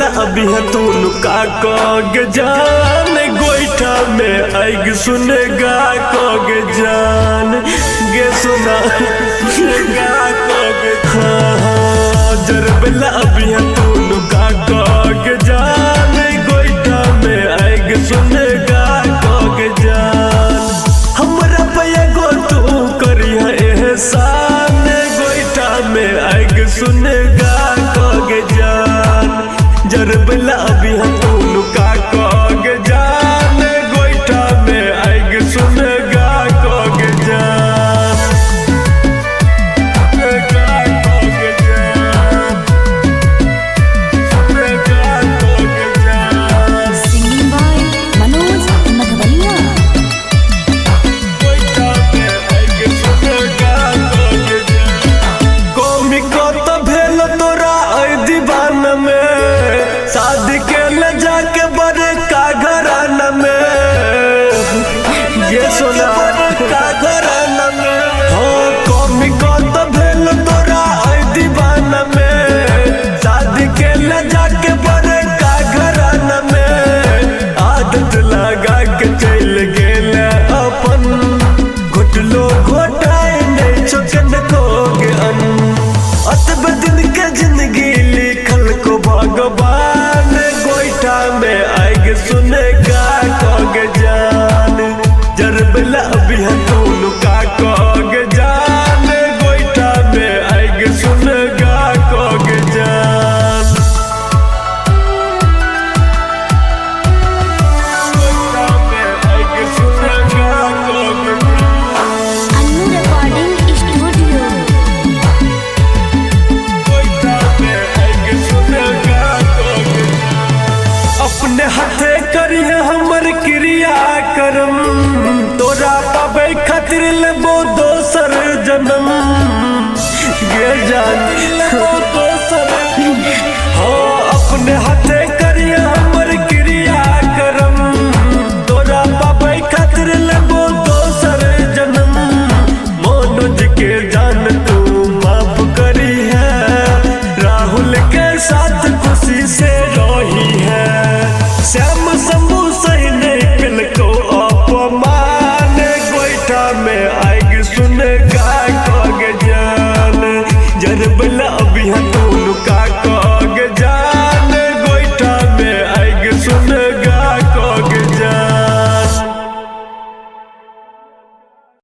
बेला अभी तू नुका कग जान गोईठा में आग सुनेगा कग जान गे सुना गा कग जर बेला अभी तू नुका कग जान गोईठा में आग सुनेगा कग जान हमरा पे गो तू करिया एहसान गोईठा में आग सुनेगा कग जान जर बेला अभी तू नुका कग जान गोईठा में आग सुनेगा कग जान सुनेगा कग जान सुनेगा कग जान Singing by Manoj Madhavaliya. गोईठा में आग सुनेगा कग जान कौमी को तो भेल तोरा ऐ दीवान में शादी के ले जाके बड़े का घरान में ये सुना का घरान में हो कौमी को तो भेल तोरा ऐ दीवान में शादी के ले जाके बड़े का घरान में आदत लगा के चल गेले अपन घुटलो घोटाए नहीं चुकन कोगे अन अतब दिन के जिंदगी लिखल को भगवान गोईठा में आग सुनेगा कग जान जर बेला अभी तू नुका कग जान गोईठा में आग सुनेगा कग जान गोईठा में आग सुनेगा कग जान Annu Recording Studio. अपने हाथे करिए हमर क्रिया करम तोरा पावे खातिर लेबो दोसर जन्म गे जान